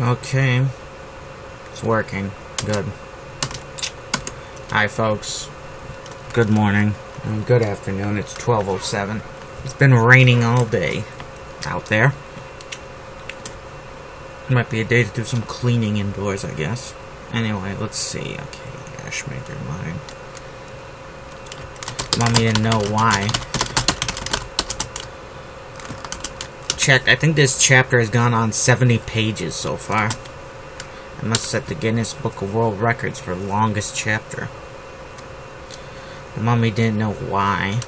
Okay, it's working. Good. Hi, folks. Good morning and good afternoon. It's 12:07. It's been raining all day out there. Might be a day to do some cleaning indoors, I guess. Anyway, let's see. Okay, Ashmaker mine. Mommy didn't know why. Check. I think this chapter has gone on 70 pages so far. I must set the Guinness Book of World Records for longest chapter. The mummy didn't know why.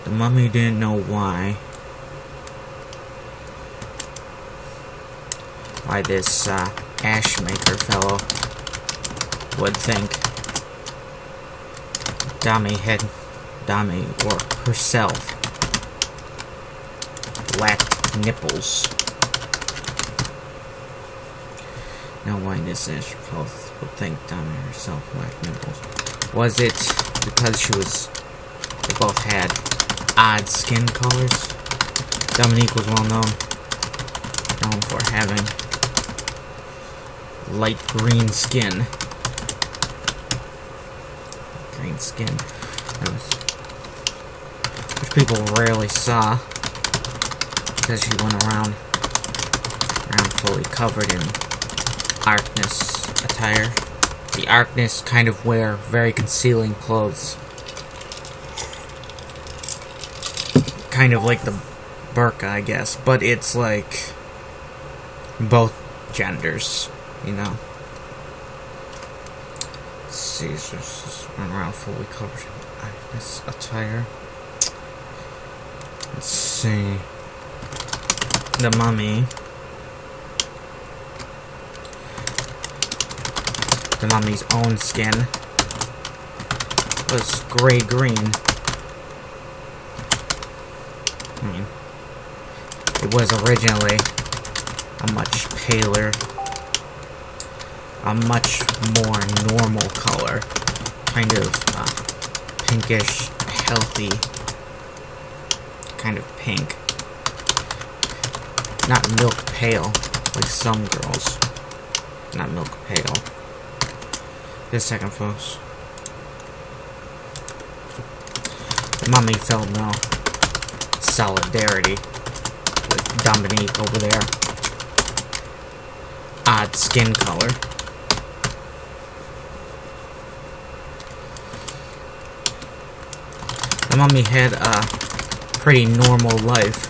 The mummy didn't know why. Why this Ashmaker fellow would think Dami or herself lacked nipples. Now why this Ash both would think Dami herself lacked nipples? Was it because they both had odd skin colors? Dominique was well known for having light green skin. Which people rarely saw because she went around fully covered in Arkness attire. The Arkness kind of wear very concealing clothes. Kind of like the burqa, I guess, but it's like both genders, you know. Let's see, so just run around fully covered in this attire. Let's see. The mummy's own skin was gray-green. I mean, it was originally a much paler, a much more normal color, kind of pinkish, healthy kind of pink. Not milk pale, like some girls. Not milk pale. Just a second, folks. The mummy felt no solidarity with Dominique over there. Odd skin color. The mummy had a pretty normal life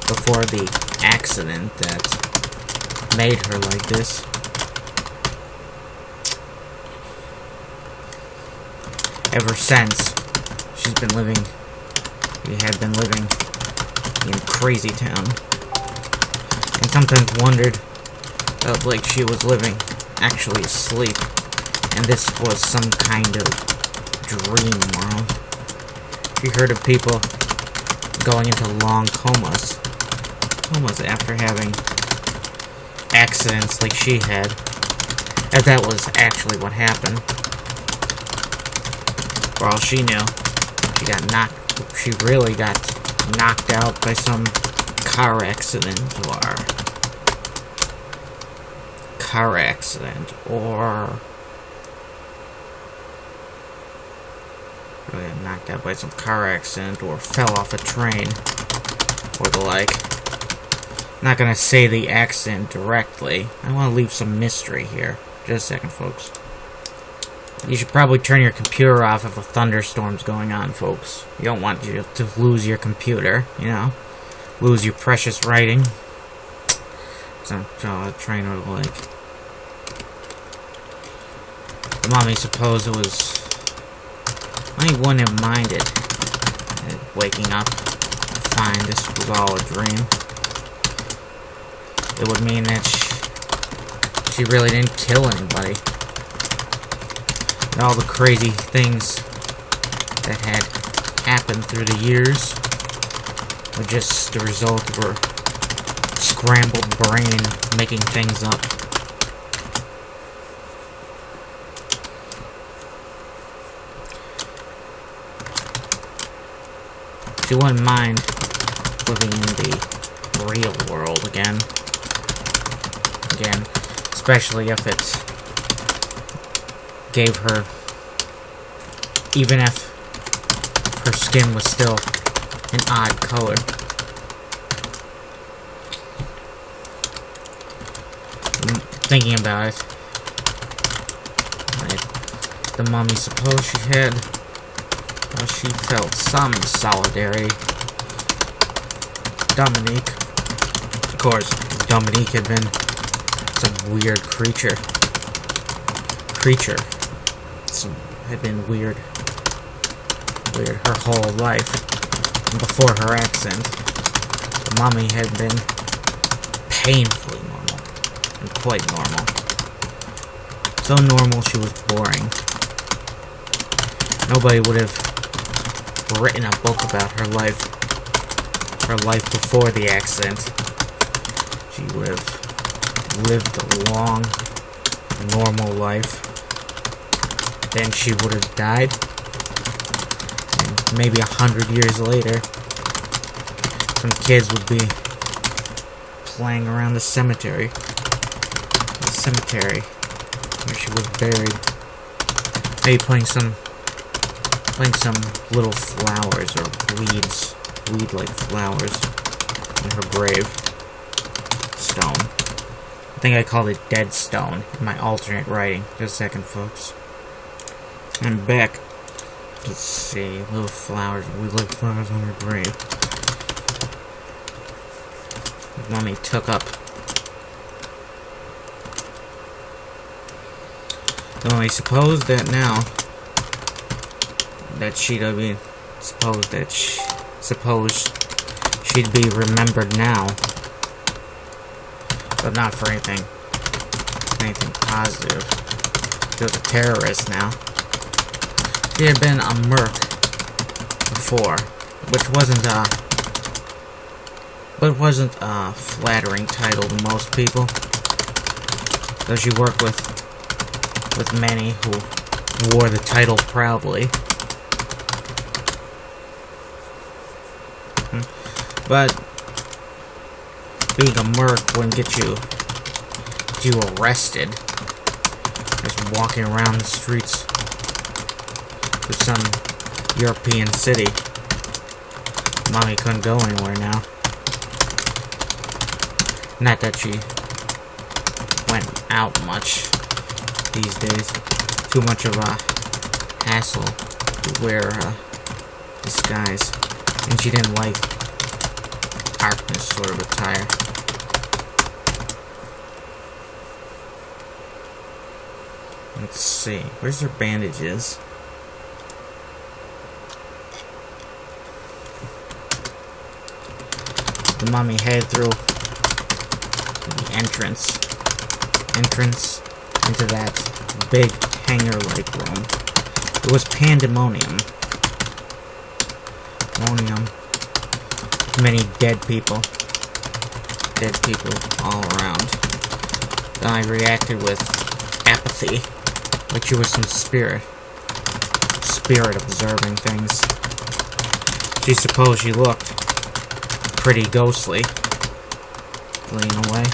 before the accident that made her like this. Ever since, we had been living in Crazy Town, and sometimes wondered, felt like she was living actually asleep, and this was some kind of dream world. She heard of people going into long comas after having accidents like she had, and that was actually what happened. For all she knew, she really got knocked out by some car accident, or really got knocked out by some car accident, or fell off a train, or the like. I'm not gonna say the accident directly. I want to leave some mystery here. Just a second, folks. You should probably turn your computer off if a thunderstorm's going on, folks. You don't want you to lose your computer, you know? Lose your precious writing. Some train or the like. The mommy supposed it was... I wouldn't have minded waking up to find this was all a dream. It would mean that she really didn't kill anybody. And all the crazy things that had happened through the years were just the result of her scrambled brain making things up. She wouldn't mind living in the real world again. Especially if it gave her, even if her skin was still an odd color. Thinking about it, the mummy supposed she had, well, she felt some solidarity. Dominique, of course, Dominique had been some weird creature. Had been weird her whole life. And before her accident, the mummy had been painfully normal, and quite normal. So normal she was boring. Nobody would have written a book about her life before the accident. She would have lived a long, normal life. Then she would have died. And maybe 100 years later, some kids would be playing around the cemetery. Where she was buried. Maybe playing some little flowers or weed-like flowers in her grave stone. I think I called it Dead Stone in my alternate writing. Just a second, folks. I'm back. Let's see. Little flowers. Weed-like flowers on her grave. Mummy took up. Though I suppose that now that she'd be suppose she'd be remembered now, but not for anything positive. She was a terrorist now. She had been a merc before, which wasn't a flattering title to most people. Though she worked with many who wore the title proudly. But being a merc wouldn't get you arrested. Just walking around the streets of some European city. Mommy couldn't go anywhere now. Not that she went out much these days. Too much of a hassle to wear a disguise. And she didn't like darkness sort of attire. Let's see. Where's her bandages? The mummy headed through the entrance into that big hangar-like room. It was pandemonium. Many dead people all around. Then I reacted with apathy, like she was some spirit observing things. She supposed she looked pretty ghostly, leaning away.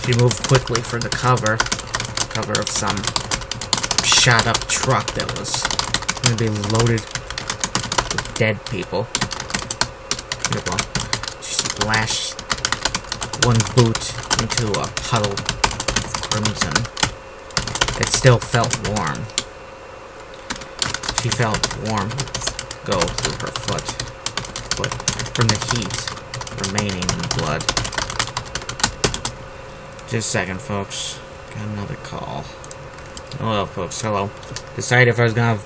She moved quickly for the cover of some shot-up truck that was going to be loaded with dead people. She splashed one boot into a puddle of crimson. It still felt warm. She felt warm go through her foot from the heat remaining in the blood. Just a second, folks. Got another call. Hello, folks. Hello. Decided if I was gonna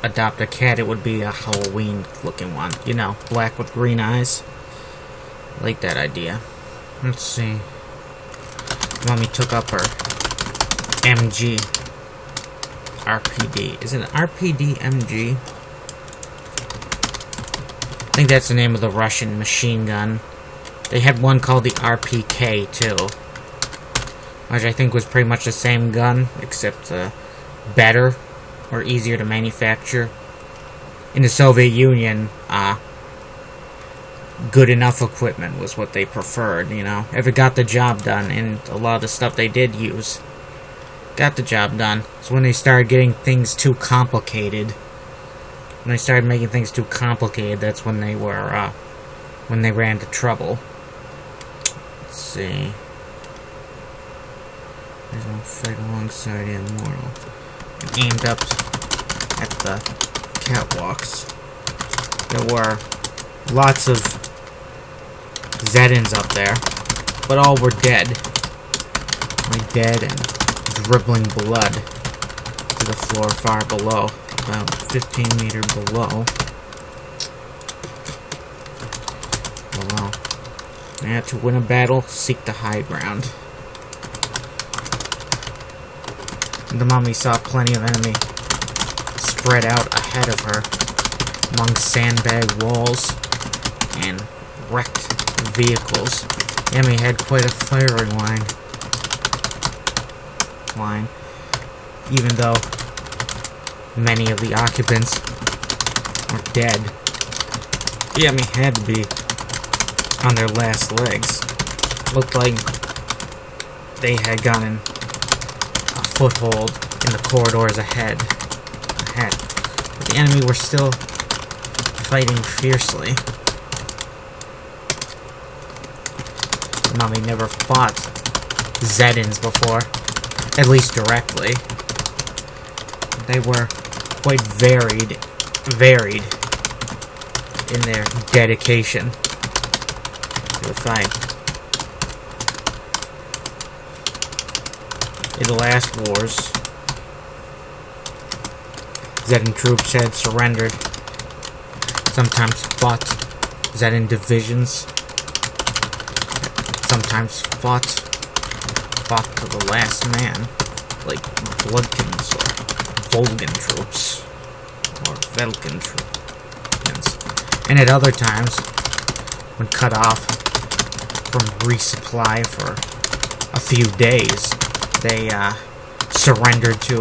adopt a cat, it would be a Halloween-looking one. You know, black with green eyes. Like that idea. Let's see. Mommy took up her MG. RPD. Is it an RPD MG? I think that's the name of the Russian machine gun. They had one called the RPK, too. Which I think was pretty much the same gun, except better or easier to manufacture. In the Soviet Union, good enough equipment was what they preferred, you know. If it got the job done, and a lot of the stuff they did use got the job done. So when they started getting things too complicated, when they started making things too complicated, that's when they were, when they ran into trouble. Let's see. There's no fight alongside the immortal. And aimed up at the catwalks. There were lots of Zedins up there, but all were dead. Only dead and dribbling blood to the floor far below, about 15 meters below. Yeah, to win a battle, seek the high ground. The mummy saw plenty of enemy spread out ahead of her among sandbag walls and wrecked vehicles. The enemy had quite a firing line, even though many of the occupants were dead. The enemy had to be on their last legs. Looked like they had gotten a foothold in the corridors ahead. But the enemy were still fighting fiercely. Mummy never fought Zedins before, at least directly. They were quite varied in their dedication to the fight. In the last wars, Zedin troops had surrendered, sometimes fought Zedin divisions, sometimes fought to the last man, like Bloodkins or Volgan troops, or Velkin troops. And at other times, when cut off from resupply for a few days, they surrendered to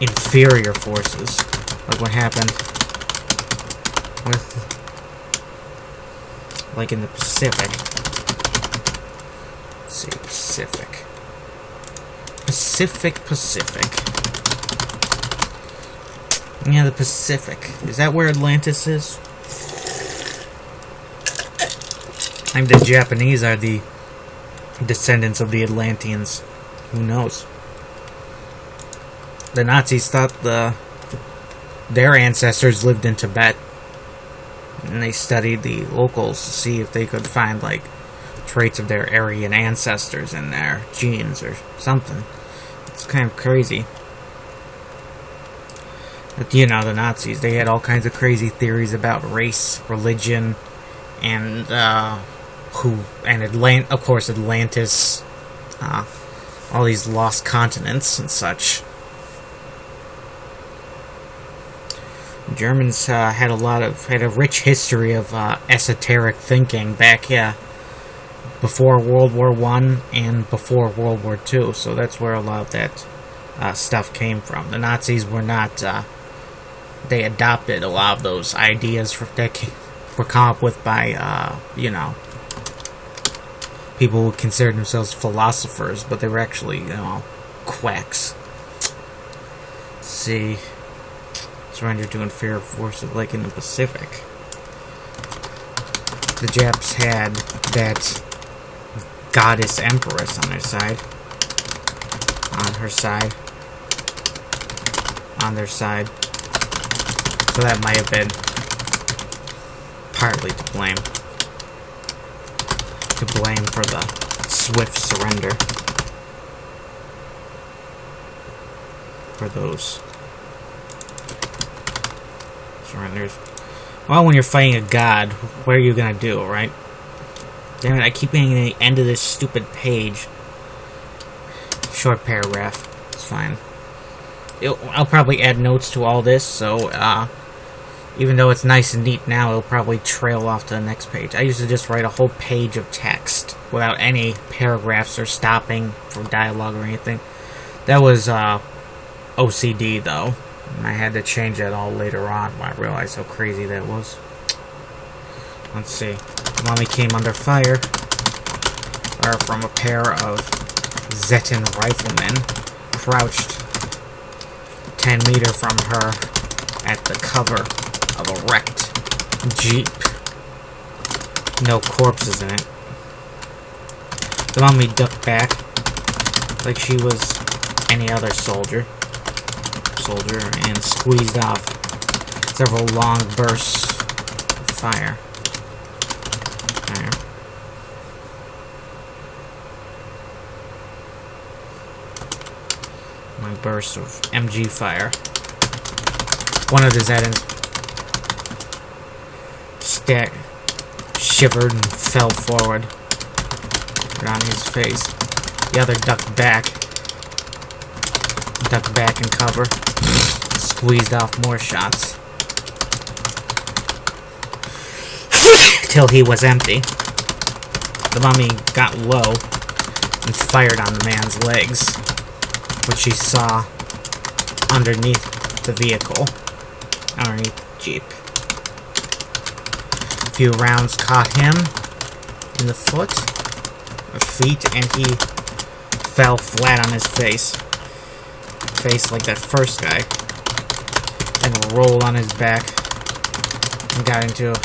inferior forces, like what happened with, like in the Pacific. Let's see, Pacific. Yeah, the Pacific. Is that where Atlantis is? I think the Japanese are the descendants of the Atlanteans. Who knows? The Nazis thought their ancestors lived in Tibet, and they studied the locals to see if they could find, like, traits of their Aryan ancestors in their genes or something. It's kind of crazy. But, you know, the Nazis, they had all kinds of crazy theories about race, religion, and, of course, Atlantis, all these lost continents and such. Germans had a rich history of esoteric thinking back before World War I and before World War II, so that's where a lot of that stuff came from. The Nazis were not, they adopted a lot of those ideas that were come up with by, people who considered themselves philosophers, but they were actually, quacks. Let's see. Surrender to inferior forces like in the Pacific. The Japs had that goddess empress on their side. On her side. On their side. So that might have been partly to blame. To blame for the swift surrender. For those surrenders. Well, when you're fighting a god, what are you gonna do, right? Damn it, I keep getting to the end of this stupid page. Short paragraph. It's fine. I'll probably add notes to all this, so, even though it's nice and neat now, it'll probably trail off to the next page. I used to just write a whole page of text without any paragraphs or stopping for dialogue or anything. That was, OCD, though. And I had to change that all later on when I realized how crazy that was. Let's see. Mommy came under fire from a pair of Zeton riflemen crouched 10 meters from her at the cover of a wrecked Jeep. No corpses in it. The Mummy ducked back like she was any other soldier, and squeezed off several long bursts of fire. Long bursts of MG fire. One of the Zetons shivered and fell forward on his face. The other ducked back in cover, squeezed off more shots till he was empty. The Mummy got low and fired on the man's legs, which she saw underneath the vehicle, underneath the Jeep. A few rounds caught him in the feet, and he fell flat on his face like that first guy, and rolled on his back and got into a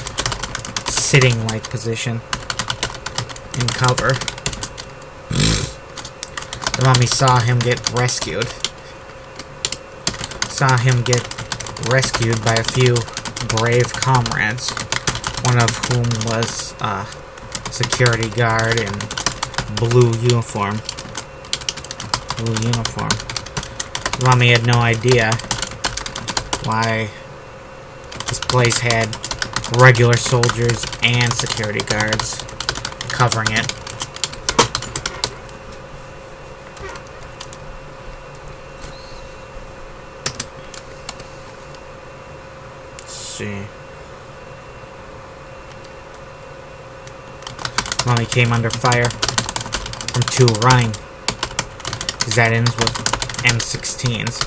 sitting-like position in cover. The Mummy saw him get rescued. By a few brave comrades, one of whom was a security guard in blue uniform. The Mummy had no idea why this place had regular soldiers and security guards covering it. Let's see. Mummy came under fire from two running Zetons with M16s.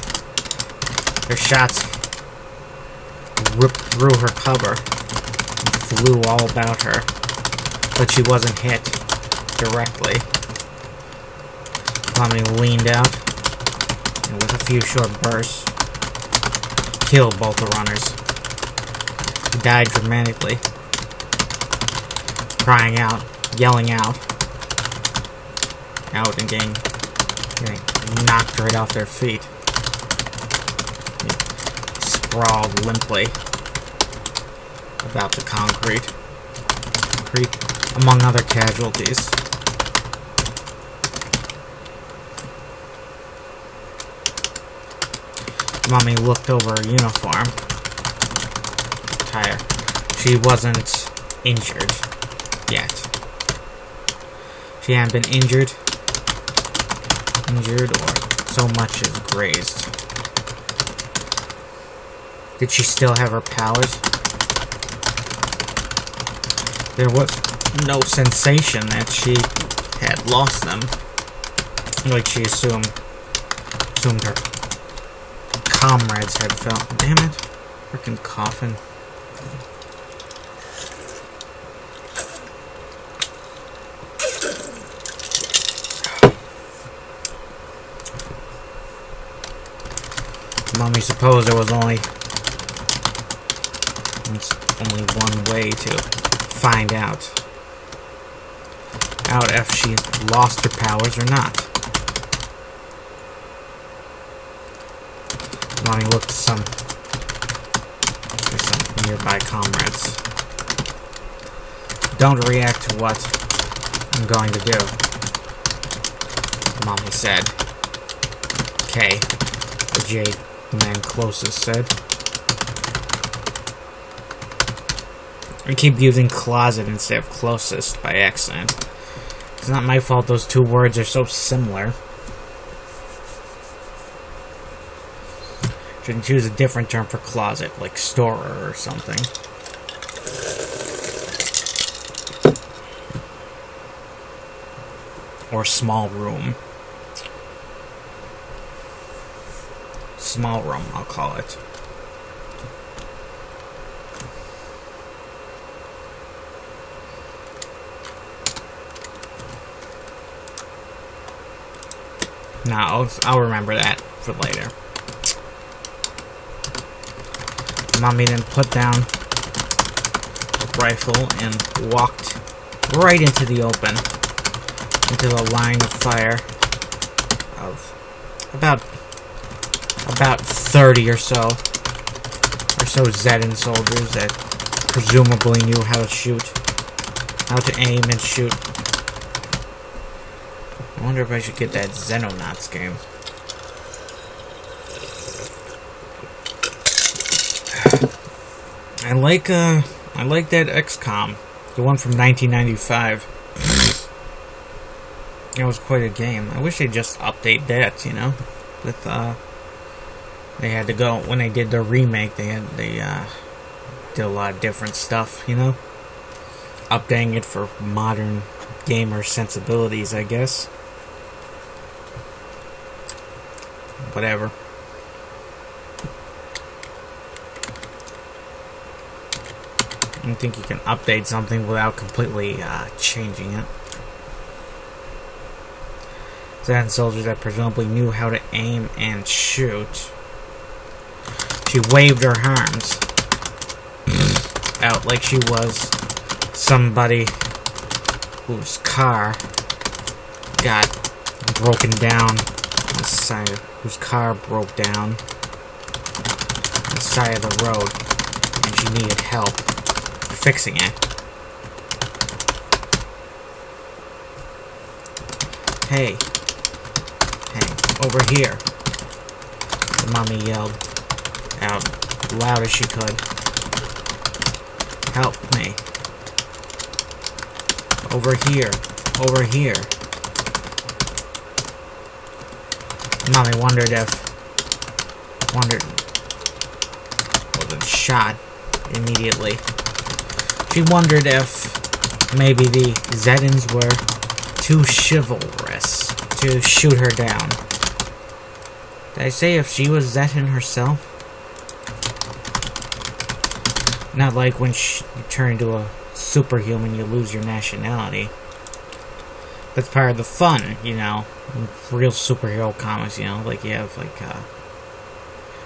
Their shots ripped through her cover and flew all about her, but she wasn't hit directly. Mummy leaned out and with a few short bursts killed both the runners. He died dramatically, crying out, yelling out and getting knocked right off their feet. They sprawled limply about the concrete among other casualties. Mummy looked over her uniform. Tire. She wasn't injured yet. She hadn't been injured or so much as grazed. Did she still have her powers? There was no sensation that she had lost them, like she assumed her comrades had felt. Damn it. Frickin' coughing. Mummy supposed there was only one way to find out if she lost her powers or not. Mummy looked at some nearby comrades. Don't react to what I'm going to do, Mummy said. Okay, the Jade man closest said. I keep using closet instead of closest by accident. It's not my fault those two words are so similar. Shouldn't choose a different term for closet, like storer or something. Or small room. Small room, I'll call it. No, I'll remember that for later. Mommy then put down the rifle and walked right into the open, into the line of fire of about 30 or so Zetan soldiers that presumably knew how to shoot, how to aim and shoot. I wonder if I should get that Xenonauts game. I like that XCOM, the one from 1995. It was quite a game. I wish they'd just update that, you know. With they had to go when they did the remake. They did a lot of different stuff, you know. Updating it for modern gamer sensibilities, I guess. Whatever. I don't think you can update something without completely changing it. Zetan soldiers that presumably knew how to aim and shoot. She waved her arms out like she was somebody whose car got broken down on the side, whose car broke down on the side of the road, and she needed help fixing it. Hey, over here. The mommy yelled out loud as she could. Help me. Over here. Over here. Mommy wasn't shot immediately. She wondered if maybe the Zetans were too chivalrous to shoot her down. Did I say if she was Zetan herself? Not like when you turn into a superhuman, you lose your nationality. That's part of the fun, you know. Real superhero comics, you know, like you have like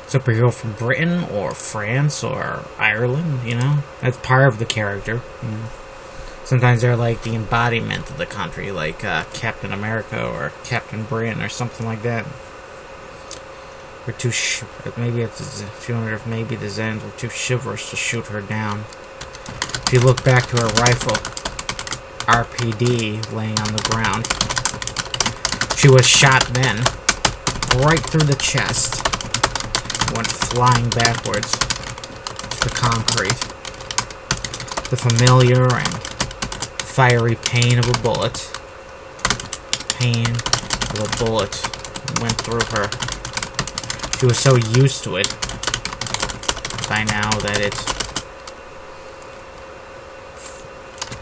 superhero from Britain or France or Ireland, you know. That's part of the character. You know? Sometimes they're like the embodiment of the country, like Captain America or Captain Britain or something like that. We're too maybe she wondered if maybe the Zetans were too chivalrous to shoot her down. She looked back to her rifle, RPD, laying on the ground. She was shot then, right through the chest. Went flying backwards to the concrete. The familiar and fiery pain of a bullet. Pain of a bullet went through her. She was so used to it by now that it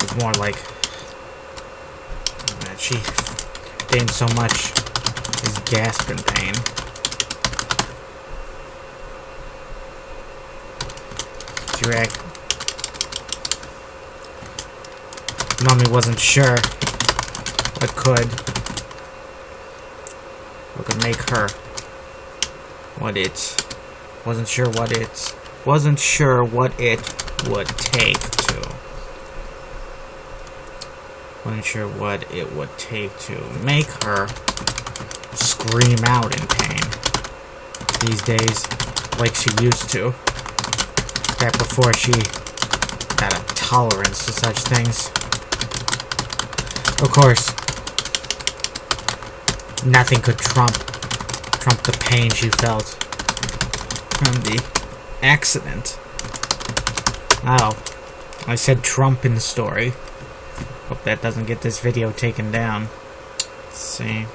was more like that she didn't so much as gasp in pain. Mommy wasn't sure what could make her wasn't sure what it would take to make her scream out in pain these days like she used to, back before she had a tolerance to such things. Of course, nothing could trump the pain she felt from the accident. Oh, I said Trump in the story. Hope that doesn't get this video taken down. Let's see.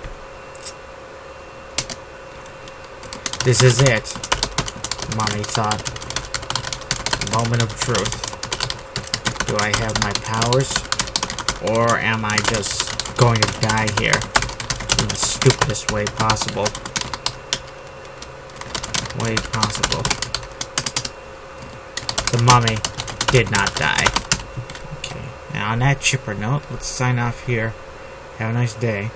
This is it, Mommy thought. Moment of truth. Do I have my powers? Or am I just going to die here in the stupidest way possible? The mummy did not die. Okay, now on that chipper note, let's sign off here. Have a nice day.